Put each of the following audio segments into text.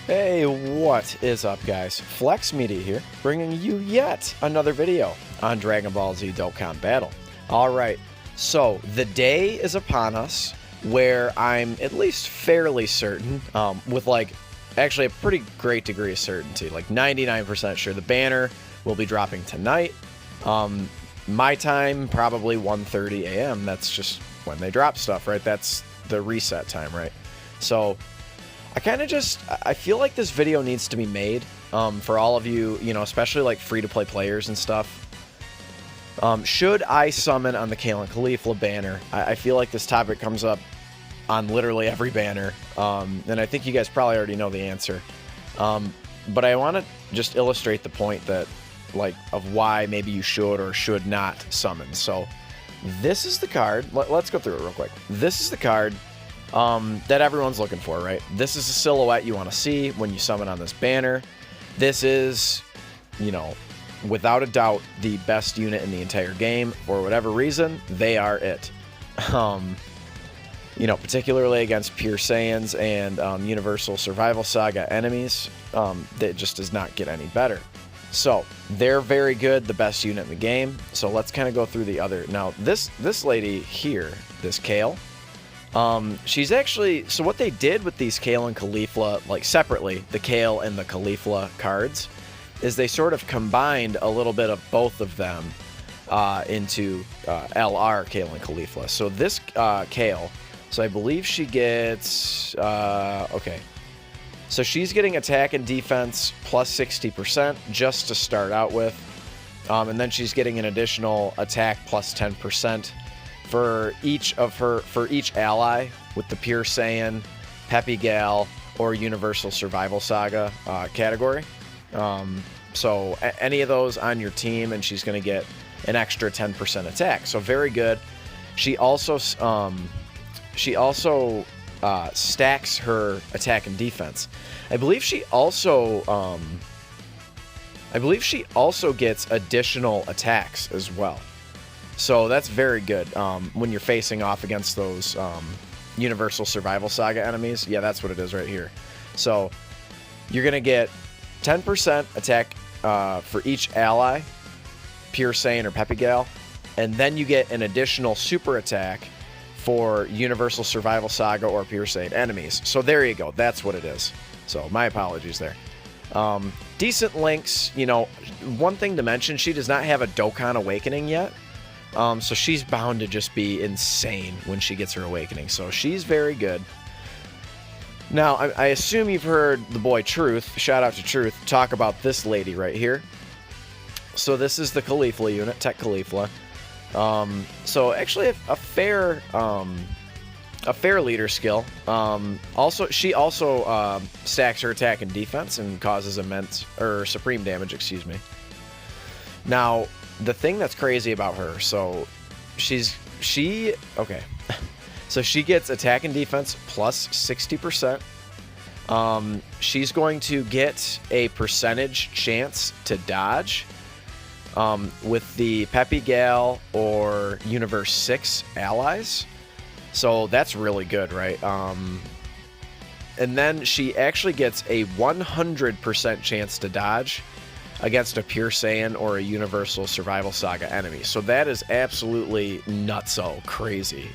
Hey, what is up, guys? Flex Media here, bringing you yet another video on Dragon Ball Z Dokkan Battle. Alright, so the day is upon us where I'm at least fairly certain, with like actually a pretty great degree of certainty, like 99% sure the banner will be dropping tonight. My time, probably 1:30 a.m. That's just when they drop stuff, right? That's the reset time, right? So I feel like this video needs to be made for all of you, especially like free-to-play players and stuff. Should I summon on the Kale and Caulifla banner? I feel like this topic comes up on literally every banner, and I think you guys probably already know the answer. But I want to just illustrate the point that, of why maybe you should or should not summon. So this is the card. Let's go through it real quick. This is the card that everyone's looking for, right? This is a silhouette you want to see when you summon on this banner. This is, without a doubt, the best unit in the entire game. For whatever reason, they are it. Particularly against Pure Saiyans and Universal Survival Saga enemies, that just does not get any better. So they're very good, the best unit in the game. So let's kind of go through the other. Now this lady here, this Kale, she's actually, so what they did with these Kale and Caulifla, like separately, the Kale and the Caulifla cards, is they sort of combined a little bit of both of them into LR Kale and Caulifla. So this Kale, so I believe she gets, okay. So she's getting attack and defense plus 60% just to start out with. And then she's getting an additional attack plus 10% for each ally with the Pure Saiyan, Peppy Gal, or Universal Survival Saga category. So any of those on your team, and she's going to get an extra 10% attack. So very good. She also stacks her attack and defense. I believe she also gets additional attacks as well. So that's very good when you're facing off against those Universal Survival Saga enemies. Yeah, that's what it is right here. So you're going to get 10% attack for each ally, Pure Saiyan or Peppy Gal, and then you get an additional super attack for Universal Survival Saga or Pure Saiyan enemies. So there you go. That's what it is. So my apologies there. Decent links. One thing to mention, she does not have a Dokkan Awakening yet. So she's bound to just be insane when she gets her awakening. So she's very good. Now, I assume you've heard the boy Truth, shout out to Truth, talk about this lady right here. So this is the Caulifla unit, Tech Caulifla. So actually a fair leader skill. She also stacks her attack and defense and causes supreme damage, excuse me. Now, the thing that's crazy about her, so so she gets attack and defense plus 60%. She's going to get a percentage chance to dodge with the Peppy Gal or Universe 6 allies. So that's really good, right? And then she actually gets a 100% chance to dodge against a Pure Saiyan or a Universal Survival Saga enemy. So that is absolutely nutso crazy.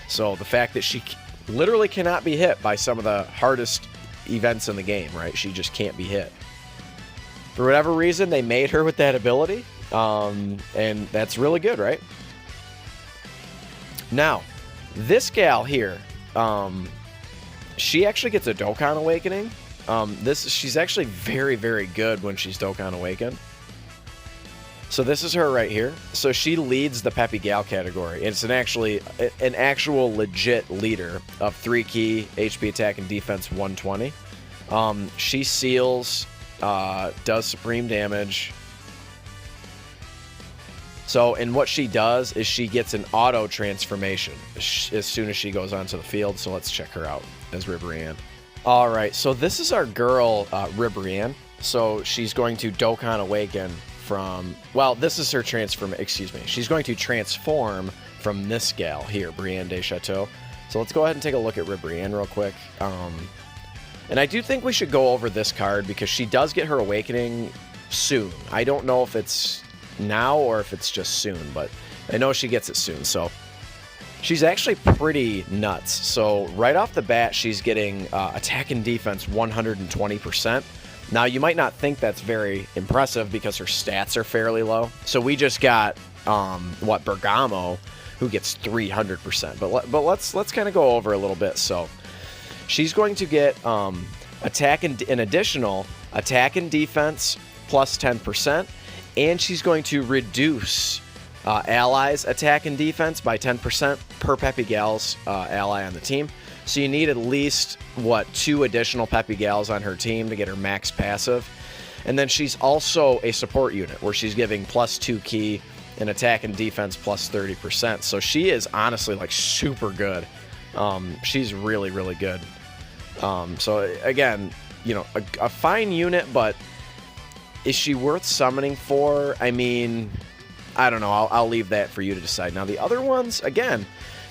So the fact that she literally cannot be hit by some of the hardest events in the game, right? She just can't be hit. For whatever reason, they made her with that ability, and that's really good, right? Now, this gal here, she actually gets a Dokkan Awakening. She's actually very, very good when she's Dokkan Awakened. So this is her right here. So she leads the Peppy Gal category. It's an actual legit leader of 3 key, HP attack and defense 120. She seals, does supreme damage. So, and what she does is she gets an auto transformation as soon as she goes onto the field. So let's check her out as Ribrianne. All right, so this is our girl, Ribrianne. So she's going to Dokkan Awaken from, well, this is her she's going to transform from this gal here, Brienne de Chateau. So let's go ahead and take a look at Ribrianne real quick. And I do think we should go over this card because she does get her awakening soon. I don't know if it's now or if it's just soon, but I know she gets it soon. So she's actually pretty nuts. So right off the bat, she's getting attack and defense 120%. Now, you might not think that's very impressive because her stats are fairly low. So we just got, Bergamo, who gets 300%. But let's kind of go over a little bit. So she's going to get an additional attack and defense plus 10%, and she's going to reduce allies' attack and defense by 10% per Peppy Gals ally on the team. So you need at least, 2 additional Peppy Gals on her team to get her max passive. And then she's also a support unit where she's giving plus 2 key and attack and defense plus 30%. So she is honestly like super good. She's really, really good. So again, a fine unit, but is she worth summoning for? I mean, I don't know. I'll leave that for you to decide. Now, the other ones, again,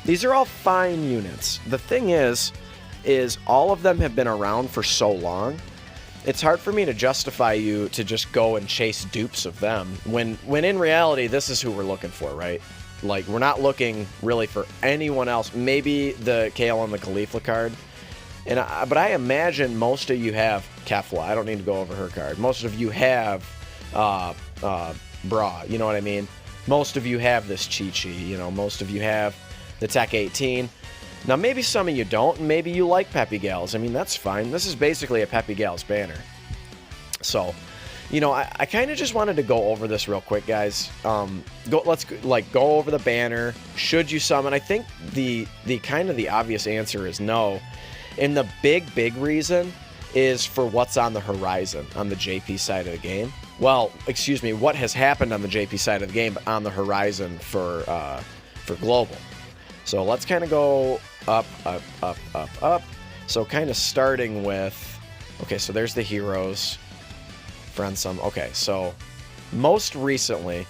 these are all fine units. The thing is all of them have been around for so long, it's hard for me to justify you to just go and chase dupes of them when in reality, this is who we're looking for, right? Like, we're not looking really for anyone else. Maybe the Kale and the Khalifa card. But I imagine most of you have Kefla. I don't need to go over her card. Most of you have Bra, you know what I mean? Most of you have this Chi-Chi, most of you have the Tech 18. Now, maybe some of you don't, and maybe you like Peppy Gals. I mean, that's fine. This is basically a Peppy Gals banner. So, I kind of just wanted to go over this real quick, guys. Let's go over the banner. Should you summon? I think the obvious answer is no. And the big reason is for what's on the horizon on the JP side of the game. Well, excuse me, what has happened on the JP side of the game, but on the horizon for global. So let's kind of go up. So kind of starting with, okay, so there's the heroes. Friend some. Okay, so most recently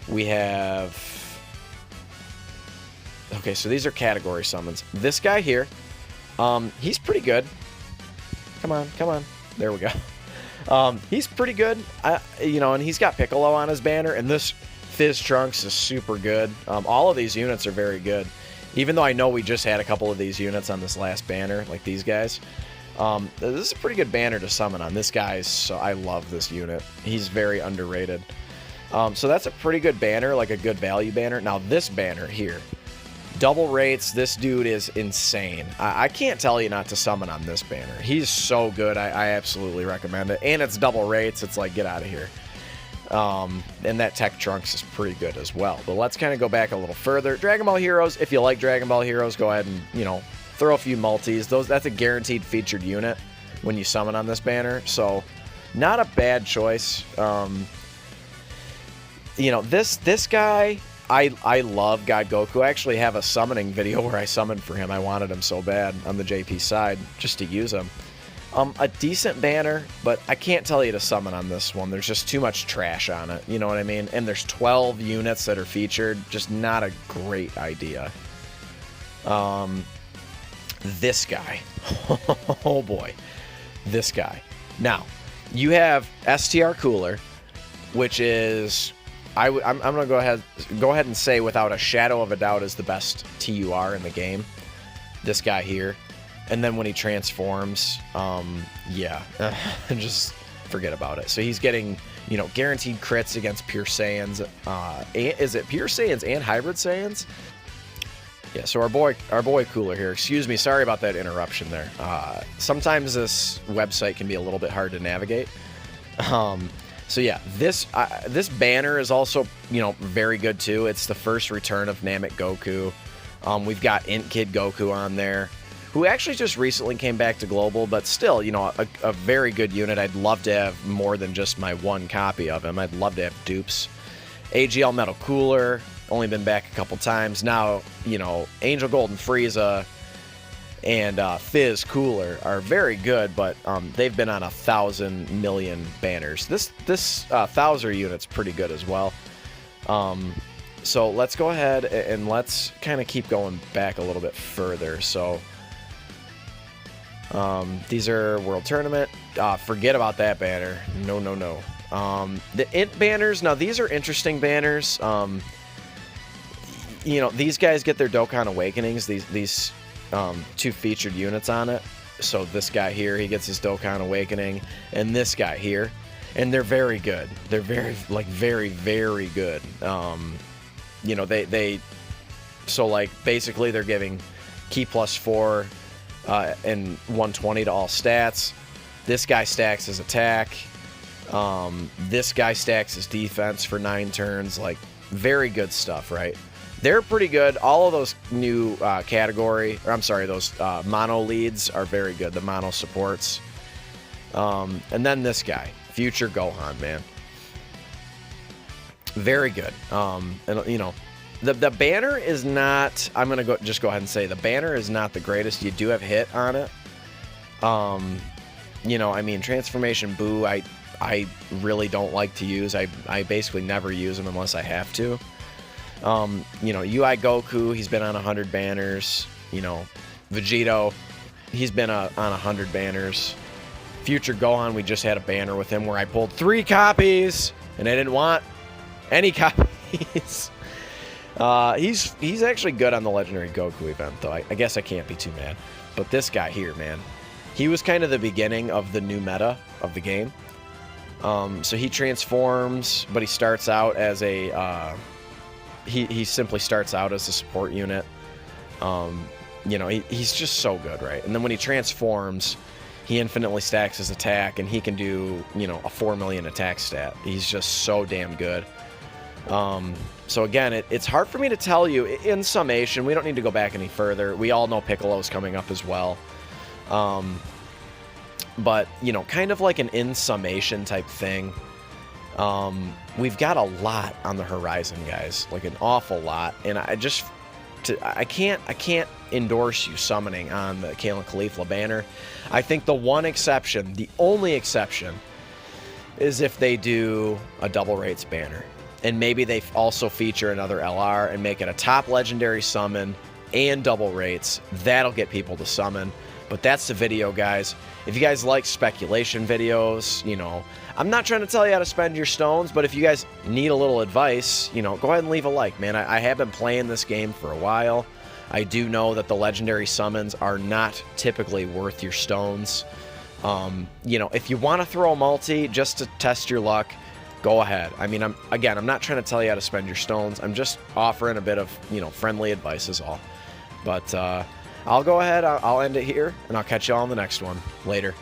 we have, okay, so these are category summons. This guy here, he's pretty good. Come on. There we go. He's pretty good, and he's got Piccolo on his banner, and this Fizz Trunks is super good. All of these units are very good, even though I know we just had a couple of these units on this last banner, like these guys. This is a pretty good banner to summon on. This guy's, so I love this unit. He's very underrated. So that's a pretty good banner, like a good value banner. Now this banner here, double rates. This dude is insane. I can't tell you not to summon on this banner. He's so good. I absolutely recommend it. And it's double rates. It's like, get out of here. And that Tech Trunks is pretty good as well. But let's kind of go back a little further. Dragon Ball Heroes. If you like Dragon Ball Heroes, go ahead and, throw a few multis. That's a guaranteed featured unit when you summon on this banner. So not a bad choice. This guy, I love God Goku. I actually have a summoning video where I summoned for him. I wanted him so bad on the JP side just to use him. A decent banner, but I can't tell you to summon on this one. There's just too much trash on it. You know what I mean? And there's 12 units that are featured. Just not a great idea. This guy. Oh boy. This guy. Now, you have STR Cooler, which is, I'm going to go ahead and say without a shadow of a doubt is the best TUR in the game. This guy here. And then when he transforms, yeah, just forget about it. So he's getting, guaranteed crits against Pure Saiyans. Is it Pure Saiyans and Hybrid Saiyans? Yeah, so our boy Cooler here. Excuse me, sorry about that interruption there. Sometimes this website can be a little bit hard to navigate. So yeah, this banner is also, very good too. It's the first return of Namek Goku. We've got Int Kid Goku on there, who actually just recently came back to Global, but still, a very good unit. I'd love to have more than just my one copy of him. I'd love to have dupes. AGL Metal Cooler, only been back a couple times. Now, Angel Golden Frieza and Fizz Cooler are very good, but they've been on 1,000 million banners. This Thouser unit's pretty good as well. So let's go ahead and let's kind of keep going back a little bit further. So These are World Tournament. Forget about that banner. No, no, no. The Int banners, now these are interesting banners. You know, these guys get their Dokkan Awakenings, these two featured units on it. So this guy here, he gets his Dokkan Awakening, and this guy here. And they're very good. They're very, like, very, very good. You know, so, like, basically they're giving Ki +4 and 120 to all stats. This guy stacks his attack. This guy stacks his defense for 9 turns. Like, very good stuff, right? They're pretty good. All of those new those mono leads are very good. The mono supports. And then this guy, Future Gohan, man. Very good. And, you know, the banner is not, I'm going to just go ahead and say the banner is not the greatest. You do have hit on it. You know, I mean, Transformation Boo, I really don't like to use. I basically never use them unless I have to. You know, UI Goku, he's been on 100 banners. You know, Vegito, he's been on 100 banners. Future Gohan, we just had a banner with him where I pulled 3 copies, and I didn't want any copies. He's actually good on the Legendary Goku event, though. I guess I can't be too mad. But this guy here, man, he was kind of the beginning of the new meta of the game. So he transforms, but he starts out as a... He simply starts out as a support unit. You know, he's just so good, right? And then when he transforms, he infinitely stacks his attack, and he can do, you know, a 4 million attack stat. He's just so damn good. So again, it's hard for me to tell you. In summation, we don't need to go back any further. We all know Piccolo's coming up as well. But, you know, kind of like an in summation type thing. We've got a lot on the horizon, guys, like an awful lot, and I can't endorse you summoning on the Kalen Caulifla banner. I think the one exception, the only exception, is if they do a double rates banner, and maybe they also feature another LR and make it a top legendary summon and double rates. That'll get people to summon. But that's the video, guys. If you guys like speculation videos, you know, I'm not trying to tell you how to spend your stones, but if you guys need a little advice, you know, go ahead and leave a like, man. I have been playing this game for a while. I do know that the legendary summons are not typically worth your stones. You know, if you want to throw a multi just to test your luck, go ahead. I mean, I'm not trying to tell you how to spend your stones. I'm just offering a bit of, you know, friendly advice is all. But, I'll go ahead, I'll end it here, and I'll catch you all on the next one. Later.